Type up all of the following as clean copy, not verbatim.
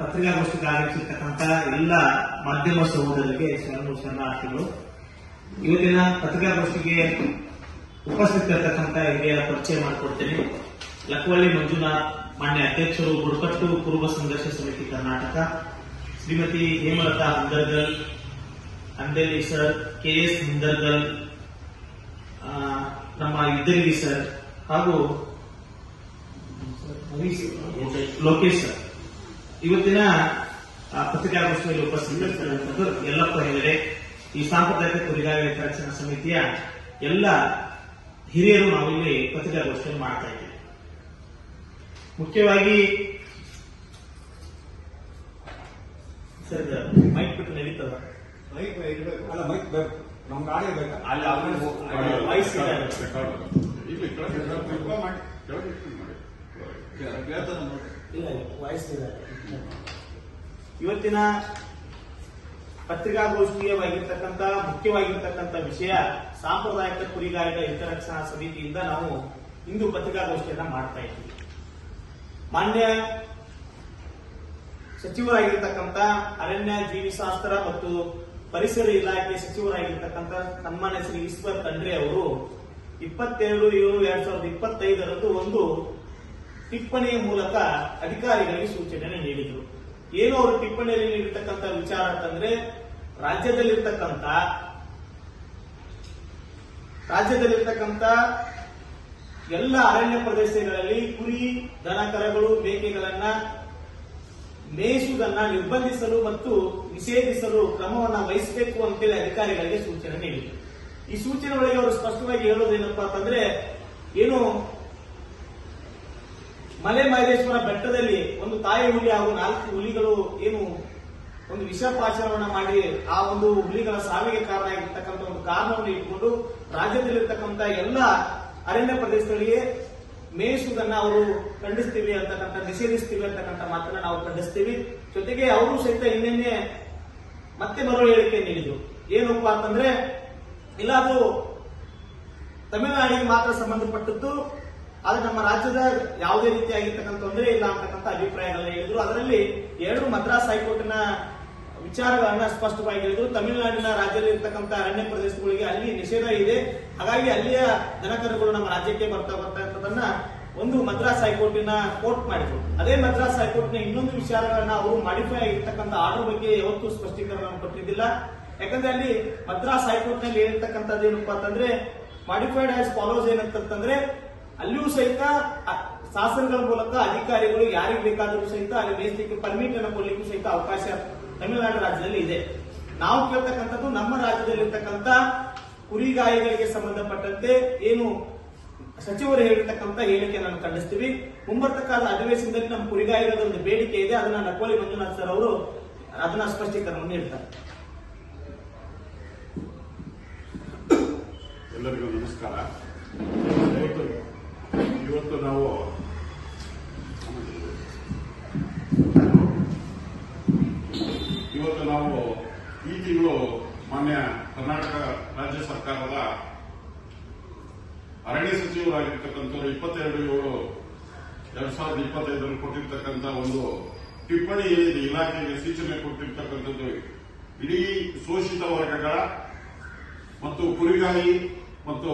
ಪತ್ರಿಕಾಗೋಷ್ಠಿಗೆ ಆಗಮಿಸಿರ್ತಕ್ಕಂಥ ಎಲ್ಲ ಮಾಧ್ಯಮ ಸಹೋದರರಿಗೆ ಶರಣಾರ್ಥಿಗಳು. ಇವತ್ತಿನ ಪತ್ರಿಕಾಗೋಷ್ಠಿಗೆ ಉಪಸ್ಥಿತರಿರ್ತಕ್ಕಂಥ ಹಿರಿಯರ ಪರಿಚಯ ಮಾಡಿಕೊಡ್ತೇನೆ. ಲಕ್ಕವಳ್ಳಿ ಮಂಜುನಾಥ್, ಮಾನ್ಯ ಅಧ್ಯಕ್ಷರು, ಬುಡಕಟ್ಟು ಪೂರ್ವ ಸಂಘರ್ಷ ಸಮಿತಿ ಕರ್ನಾಟಕ. ಶ್ರೀಮತಿ ಹೇಮಲತಾ ಹಂದರ್ಗಲ್, ಅಂದೇಲಿ ಸರ್, ಕೆಎಸ್ ಹಂದರ್ಗಲ್, ನಮ್ಮ ಇದ್ದರಿಗಿ ಸರ್ ಹಾಗೂ ಲೋಕೇಶ್ ಸರ್. ಇವತ್ತಿನ ಪತ್ರಿಕಾಗೋಷ್ಠಿಯಲ್ಲಿ ಉಪಸ್ಥಿತರಿರ್ತಕ್ಕಂಥದ್ದು ಯಲ್ಲಪ್ಪ ಹೆಗಡೆ, ಈ ಸಾಂಪ್ರದಾಯಿಕ ಕುರಿಗಾಯಿ ಹಿತರಕ್ಷಣಾ ಸಮಿತಿಯ ಎಲ್ಲ ಹಿರಿಯರು ನಾವಿಲ್ಲಿ ಪತ್ರಿಕಾಗೋಷ್ಠಿಯನ್ನು ಮಾಡ್ತಾ ಇದ್ದೀವಿ. ಮುಖ್ಯವಾಗಿ ಸರ್ ಮೈಕ್ ಬಿಟ್ಟು ನಡೀತದ, ಮೈಕ್ ಇರಬೇಕು, ಅಲ್ಲ ಮೈಕ್ ಬೇಕು, ನಮ್ಗೆ ಆಡಿಯೋ ಬೇಕಾ? ಅಲ್ಲಿ ವಾಯ್ಸ್ ವಾಯ್ಸ್ ಇವತ್ತಿನ ಪತ್ರಿಕಾಗೋಷ್ಠಿಯವಾಗಿರ್ತಕ್ಕಂಥ ಮುಖ್ಯವಾಗಿರ್ತಕ್ಕಂಥ ವಿಷಯ ಸಾಂಪ್ರದಾಯಿಕ ಕುರಿಗಾಯಿಗಳ ಹಿತರಕ್ಷಣಾ ಸಮಿತಿಯಿಂದ ನಾವು ಇಂದು ಪತ್ರಿಕಾಗೋಷ್ಠಿಯನ್ನ ಮಾಡ್ತಾ ಇದ್ದೀವಿ. ಮಾನ್ಯ ಸಚಿವರಾಗಿರ್ತಕ್ಕಂಥ ಅರಣ್ಯ ಜೀವಿಶಾಸ್ತ್ರ ಮತ್ತು ಪರಿಸರ ಇಲಾಖೆ ಸಚಿವರಾಗಿರ್ತಕ್ಕಂಥ ಸನ್ಮಾನ್ಯ ಶ್ರೀ ಈಶ್ವರ್ ಖಂಡ್ರೆ ಅವರು 22/7/2025 ಒಂದು ಟಿಪ್ಪಣಿಯ ಮೂಲಕ ಅಧಿಕಾರಿಗಳಿಗೆ ಸೂಚನೆಯನ್ನು ನೀಡಿದರು. ಏನು ಅವರು ಟಿಪ್ಪಣಿಯಲ್ಲಿ ನೀಡಿರ್ತಕ್ಕಂಥ ವಿಚಾರ ಅಂತಂದ್ರೆ, ರಾಜ್ಯದಲ್ಲಿರ್ತಕ್ಕಂಥ ಎಲ್ಲ ಅರಣ್ಯ ಪ್ರದೇಶಗಳಲ್ಲಿ ಕುರಿ, ದನ, ಕರುಗಳು, ಮೇಕೆಗಳನ್ನ ಮೇಯಿಸುವುದನ್ನ ನಿರ್ಬಂಧಿಸಲು ಮತ್ತು ನಿಷೇಧಿಸಲು ಕ್ರಮವನ್ನು ವಹಿಸಬೇಕು ಅಂತೇಳಿ ಅಧಿಕಾರಿಗಳಿಗೆ ಸೂಚನೆ ನೀಡಿದರು. ಈ ಸೂಚನೆ ಒಳಗೆ ಅವರು ಸ್ಪಷ್ಟವಾಗಿ ಹೇಳೋದೇನಪ್ಪಾ ಅಂತಂದ್ರೆ, ಏನು ಮಲೆ ಮಹದೇಶ್ವರ ಬೆಟ್ಟದಲ್ಲಿ ಒಂದು ತಾಯಿ ಹುಲಿ ಹಾಗೂ 4 ಹುಲಿಗಳು ಏನು ಒಂದು ವಿಷಪಾಶನವನ್ನ ಮಾಡಿ ಆ ಒಂದು ಹುಲಿಗಳ ಸಾವಿಗೆ ಕಾರಣ ಆಗಿರ್ತಕ್ಕಂಥ ಒಂದು ಕಾರಣವನ್ನು ಇಟ್ಕೊಂಡು ರಾಜ್ಯದಲ್ಲಿರ್ತಕ್ಕಂಥ ಎಲ್ಲ ಅರಣ್ಯ ಪ್ರದೇಶಗಳಿಗೆ ಮೇಯಿಸುವುದನ್ನ ಅವರು ಖಂಡಿಸ್ತೀವಿ ಅಂತಕ್ಕಂಥ, ನಿಷೇಧಿಸ್ತೀವಿ ಅಂತಕ್ಕಂಥ ಮಾತನ್ನ ನಾವು ಖಂಡಿಸ್ತೀವಿ. ಜೊತೆಗೆ ಅವರು ಸಹಿತ ಇನ್ನೇನೆ ಮತ್ತೆ ಬರೋ ಹೇಳಿಕೆ ನೀಡಿದ್ರು. ಏನಪ್ಪ ಅಂತಂದ್ರೆ, ಇಲ್ಲ ಅದು ತಮಿಳುನಾಡಿಗೆ ಮಾತ್ರ ಸಂಬಂಧಪಟ್ಟದ್ದು, ಆದ್ರೆ ನಮ್ಮ ರಾಜ್ಯದ ಯಾವುದೇ ರೀತಿಯಾಗಿರ್ತಕ್ಕಂಥ ತೊಂದರೆ ಇಲ್ಲ ಅಂತಕ್ಕಂಥ ಅಭಿಪ್ರಾಯಗಳನ್ನ ಹೇಳಿದ್ರು. ಅದರಲ್ಲಿ 2 ಮದ್ರಾಸ್ ಹೈಕೋರ್ಟ್ನ ವಿಚಾರಗಳನ್ನ ಸ್ಪಷ್ಟವಾಗಿ ಹೇಳಿದ್ರು. ತಮಿಳುನಾಡಿನ ರಾಜ್ಯದಲ್ಲಿ ಇರ್ತಕ್ಕಂಥ ಅರಣ್ಯ ಪ್ರದೇಶಗಳಿಗೆ ಅಲ್ಲಿ ನಿಷೇಧ ಇದೆ, ಹಾಗಾಗಿ ಅಲ್ಲಿಯ ದನಕರುಗಳು ನಮ್ಮ ರಾಜ್ಯಕ್ಕೆ ಬರ್ತಕ್ಕಂಥದನ್ನ ಒಂದು ಮದ್ರಾಸ್ ಹೈಕೋರ್ಟಿನ ಕೋರ್ಟ್ ಮಾಡಿದ್ರು. ಅದೇ ಮದ್ರಾಸ್ ಹೈಕೋರ್ಟ್ನ ಇನ್ನೊಂದು ವಿಚಾರಗಳನ್ನ ಅವರು ಮಾಡಿಫೈ ಆಗಿರ್ತಕ್ಕಂಥ ಆರ್ಡರ್ ಬಗ್ಗೆ ಯಾವತ್ತೂ ಸ್ಪಷ್ಟೀಕರಣ ಕೊಟ್ಟಿದ್ದಿಲ್ಲ. ಯಾಕಂದ್ರೆ ಅಲ್ಲಿ ಮದ್ರಾಸ್ ಹೈಕೋರ್ಟ್ ನಲ್ಲಿ ಹೇಳಿರ್ತಕ್ಕಂಥದ್ದು ಏನಪ್ಪಾ ಅಂತಂದ್ರೆ, ಮಾಡಿಫೈಡ್ ಆಸ್ ಫಾಲೋಸ್ ಏನಂತಂದ್ರೆ, ಅಲ್ಲಿಯೂ ಸಹಿತ ಶಾಸನಗಳ ಮೂಲಕ ಅಧಿಕಾರಿಗಳು ಯಾರಿಗೆ ಬೇಕಾದರೂ ಸಹಿತ ಅಲ್ಲಿ ಮೇಯಿಸಲಿಕ್ಕೆ ಪರ್ಮಿಟ್ ಅನ್ನು ಕೊಡ್ಲಿಕ್ಕೂ ಸಹಿತ ಅವಕಾಶ ತಮಿಳುನಾಡು ರಾಜ್ಯದಲ್ಲಿ ಇದೆ. ನಾವು ಕೇಳ್ತಕ್ಕಂಥದ್ದು ನಮ್ಮ ರಾಜ್ಯದಲ್ಲಿರ್ತಕ್ಕಂಥ ಕುರಿಗಾಯಿಗಳಿಗೆ ಸಂಬಂಧಪಟ್ಟಂತೆ ಏನು ಸಚಿವರು ಹೇಳಿರ್ತಕ್ಕಂಥ ಹೇಳಿಕೆಯನ್ನು ಖಂಡಿಸ್ತೀವಿ. ಮುಂಬರ್ತಕ್ಕಂಥ ಅಧಿವೇಶನದಲ್ಲಿ ನಮ್ಮ ಕುರಿಗಾಯಿಗಳ ಒಂದು ಬೇಡಿಕೆ ಇದೆ, ಅದನ್ನ ಲಕ್ಕವಳ್ಳಿ ಮಂಜುನಾಥ್ ಸರ್ ಅವರು ಅದನ್ನ ಸ್ಪಷ್ಟೀಕರಣವನ್ನು ನೀಡ್ತಾರೆ. ಎಲ್ಲರಿಗೂ ನಮಸ್ಕಾರ. ಇವತ್ತು ನಾವು ಈ ತಿಂಗಳು ಮಾನ್ಯ ಕರ್ನಾಟಕ ರಾಜ್ಯ ಸರ್ಕಾರದ ಅರಣ್ಯ ಸಚಿವರಾಗಿರ್ತಕ್ಕಂಥವರು 22/7/2025 ಕೊಟ್ಟಿರ್ತಕ್ಕಂಥ ಒಂದು ಟಿಪ್ಪಣಿ ಏನಿದೆ, ಇಲಾಖೆಗೆ ಸೂಚನೆ ಕೊಟ್ಟಿರ್ತಕ್ಕಂಥದ್ದು ಇಡೀ ಶೋಷಿತ ವರ್ಗಗಳ ಮತ್ತು ಕುರಿಗಾಯಿ ಮತ್ತು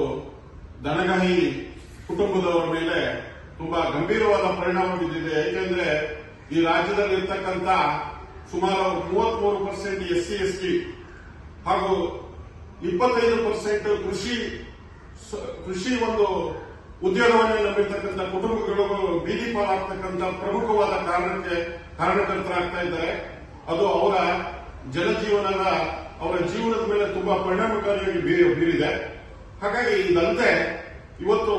ದನಗಾಯಿ ಕುಟುಂಬದವರ ಮೇಲೆ ತುಂಬಾ ಗಂಭೀರವಾದ ಪರಿಣಾಮ ಬಿದ್ದಿದೆ. ಏಕೆಂದ್ರೆ ಈ ರಾಜ್ಯದಲ್ಲಿ ಇರ್ತಕ್ಕಂಥ ಸುಮಾರು 33% SC/ST ಹಾಗೂ 25% ಕೃಷಿ ಒಂದು ಉದ್ಯೋಗವನ್ನು ನಂಬಿರ್ತಕ್ಕಂಥ ಕುಟುಂಬಗಳು ಬೀದಿ ಪಾಲಾಗ್ತಕ್ಕಂಥ ಪ್ರಮುಖವಾದ ಕಾರಣಕರ್ತರಾಗ್ತಾ ಇದ್ದಾರೆ. ಅದು ಅವರ ಜನಜೀವನದ ಅವರ ಜೀವನದ ಮೇಲೆ ತುಂಬಾ ಪರಿಣಾಮಕಾರಿಯಾಗಿ ಬೀರಿದೆ. ಹಾಗಾಗಿ ಇದಂತೆ ಇವತ್ತು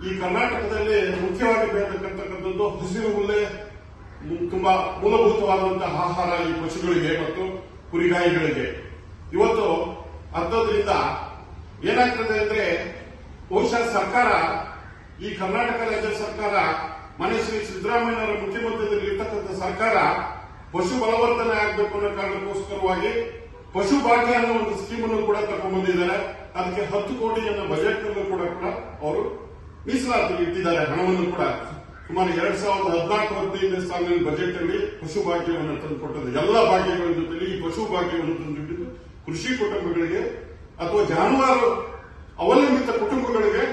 ಈ ಕರ್ನಾಟಕದಲ್ಲಿ ಮುಖ್ಯವಾಗಿ ಬೇಕಂತಕ್ಕಂಥದ್ದು ಹಸಿರು ಹುಲ್ಲೆ ತುಂಬಾ ಮೂಲಭೂತವಾದಂತಹ ಆಹಾರ ಈ ಪಶುಗಳಿಗೆ ಮತ್ತು ಕುರಿಗಾಯಿಗಳಿಗೆ. ಇವತ್ತು ಅಂಥದ್ರಿಂದ ಏನಾಗ್ತದೆ ಅಂದ್ರೆ, ಬಹುಶಃ ಸರ್ಕಾರ, ಈ ಕರ್ನಾಟಕ ರಾಜ್ಯ ಸರ್ಕಾರ, ಮಾನ್ಯ ಶ್ರೀ ಸಿದ್ದರಾಮಯ್ಯನವರ ಮುಖ್ಯಮಂತ್ರಿಯಲ್ಲಿ ಇರ್ತಕ್ಕಂಥ ಸರ್ಕಾರ ಪಶು ಬಲವರ್ಧನೆ ಆಗಬೇಕು ಅನ್ನೋ ಕಾರಣಕ್ಕೋಸ್ಕರವಾಗಿ ಪಶು ಭಾಗ್ಯ ಅನ್ನೋ ಒಂದು ಸ್ಕೀಮ್ ಅನ್ನು ಕೂಡ ತಗೊಂಡ್ಬಂದಿದ್ದಾರೆ. ಅದಕ್ಕೆ 10 ಕೋಟಿ ಬಜೆಟ್ ಕೂಡ ಅವರು ಮೀಸಲಾತಿ ಇಟ್ಟಿದ್ದಾರೆ, ಹಣವನ್ನು ಕೂಡ ಸುಮಾರು 2014-15 ಸಾಲಿನ ಬಜೆಟ್ ಅಲ್ಲಿ ಪಶು ಭಾಗ್ಯವನ್ನು ತಂದುಕೊಟ್ಟದ್ದು. ಎಲ್ಲ ಭಾಗ್ಯಗಳ ಜೊತೆಲಿ ಈ ಪಶು ಭಾಗ್ಯವನ್ನು ತಂದಿದ್ದು ಕೃಷಿ ಕುಟುಂಬಗಳಿಗೆ ಅಥವಾ ಜಾನುವಾರು ಅವಲಂಬಿತ ಕುಟುಂಬಗಳಿಗೆ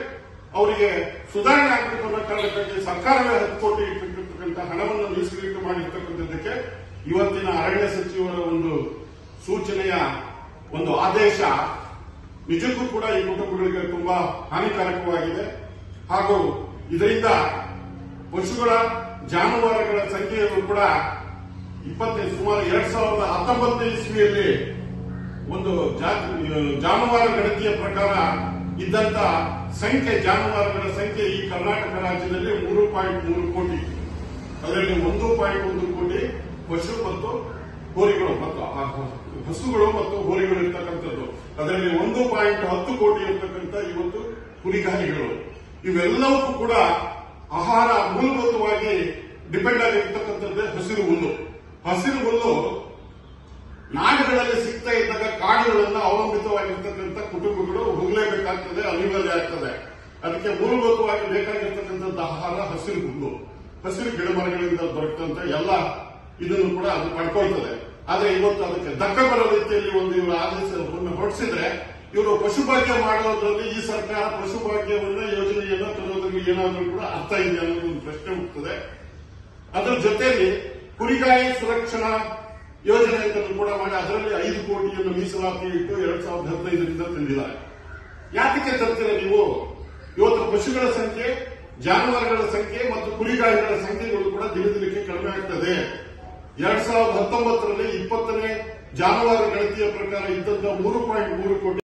ಅವರಿಗೆ ಸುಧಾರಣೆ ಆಗಬೇಕು ಅನ್ನೋ ಕಾರಣಕ್ಕಾಗಿ ಸರ್ಕಾರವೇ 10 ಕೋಟಿ ಇಟ್ಟಿರ್ತಕ್ಕಂಥ ಹಣವನ್ನು ಮೀಸಲಿಟ್ಟು ಮಾಡಿರ್ತಕ್ಕಂಥದ್ದಕ್ಕೆ ಇವತ್ತಿನ ಅರಣ್ಯ ಸಚಿವರ ಒಂದು ಸೂಚನೆಯ ಒಂದು ಆದೇಶ ನಿಜಕ್ಕೂ ಕೂಡ ಈ ಕುಟುಂಬಗಳಿಗೆ ತುಂಬಾ ಹಾನಿಕಾರಕವಾಗಿದೆ. ಹಾಗೂ ಇದರಿಂದ ಪಶುಗಳ ಜಾನುವಾರುಗಳ ಸಂಖ್ಯೆಯಲ್ಲೂ ಕೂಡ ಸುಮಾರು 2019 ಇಸ್ವಿಯಲ್ಲಿ ಒಂದು ಜಾನುವಾರು ಗಣತಿಯ ಪ್ರಕಾರ ಇದ್ದಂತ ಸಂಖ್ಯೆ ಜಾನುವಾರುಗಳ ಸಂಖ್ಯೆ ಈ ಕರ್ನಾಟಕ ರಾಜ್ಯದಲ್ಲಿ 3.3 ಕೋಟಿ. ಅದರಲ್ಲಿ 1.1 ಕೋಟಿ ಪಶು ಮತ್ತು ಹೋರಿಗಳು ಮತ್ತು ಹಸುಗಳು ಮತ್ತು ಹೋರಿಗಳು ಇರ್ತಕ್ಕಂಥದ್ದು. ಅದರಲ್ಲಿ 1.10 ಕೋಟಿ ಇರ್ತಕ್ಕಂಥ ಇವತ್ತು ಕುರಿಗಾಹಿಗಳು. ಇವೆಲ್ಲವಕ್ಕೂ ಕೂಡ ಆಹಾರ ಮೂಲಭೂತವಾಗಿ ಡಿಪೆಂಡ್ ಆಗಿರ್ತಕ್ಕಂಥದ್ದೇ ಹಸಿರು ಹುಲ್ಲು. ಹಸಿರು ಹುಲ್ಲು ನಾಡುಗಳಲ್ಲಿ ಸಿಗ್ತಾ ಇದ್ದಾಗ ಕಾಡುಗಳನ್ನ ಅವಲಂಬಿತವಾಗಿರ್ತಕ್ಕಂಥ ಕುಟುಂಬಗಳು ಹೋಗಲೇಬೇಕಾಗ್ತದೆ, ಅನಿವಾರ್ಯ ಆಗ್ತದೆ. ಅದಕ್ಕೆ ಮೂಲಭೂತವಾಗಿ ಬೇಕಾಗಿರ್ತಕ್ಕಂಥದ್ದು ಆಹಾರ ಹಸಿರು ಹುಲ್ಲು. ಹಸಿರು ಗಿಡ ಮರಗಳಿಂದ ದೊರಕಂತ ಎಲ್ಲ ಇದನ್ನು ಕೂಡ ಅದು ಪಡ್ಕೊಳ್ತದೆ. ಆದ್ರೆ ಇವತ್ತು ಅದಕ್ಕೆ ಧಕ್ಕ ಬರೋ ರೀತಿಯಲ್ಲಿ ಒಂದು ಇವರ ಆದೇಶವನ್ನು ಹೊರಡಿಸಿದ್ರೆ ಇವರು ಪಶುಭಾಗ್ಯ ಮಾಡೋದ್ರಲ್ಲಿ ಈ ಸರ್ಕಾರ ಪಶುಭಾಗ್ಯವನ್ನ ಯೋಜನೆಯನ್ನ ತರೋದ್ರಲ್ಲಿ ಏನಾದ್ರೂ ಕೂಡ ಅರ್ಥ ಇದೆ ಅನ್ನೋದು ಒಂದು ಪ್ರಶ್ನೆ ಹುಟ್ಟುತ್ತದೆ. ಅದರ ಜೊತೆಯಲ್ಲಿ ಕುರಿಗಾಯಿ ಸುರಕ್ಷಣಾ ಯೋಜನೆ ಅಂತ ಕೂಡ ಮಾಡಿ ಅದರಲ್ಲಿ 5 ಕೋಟಿಯನ್ನು ಮೀಸಲಾತಿ ಇಟ್ಟು 2015ರಿಂದ ತಂದಿದ್ದಾರೆ. ಯಾತಕ್ಕೆ ತರ್ತೀರ ನೀವು? ಇವತ್ತು ಪಶುಗಳ ಸಂಖ್ಯೆ, ಜಾನುವಾರುಗಳ ಸಂಖ್ಯೆ ಮತ್ತು ಕುರಿಗಾಯಿಗಳ ಸಂಖ್ಯೆಗಳು ಕೂಡ ದಿನದಿನಕ್ಕೆ ಕಡಿಮೆ ಆಗ್ತದೆ. 2019ರಲ್ಲಿ 20ನೇ ಜಾನುವಾರು ಗಣತಿಯ ಪ್ರಕಾರ ಇದ್ದಂತ 3.3 ಕೋಟಿ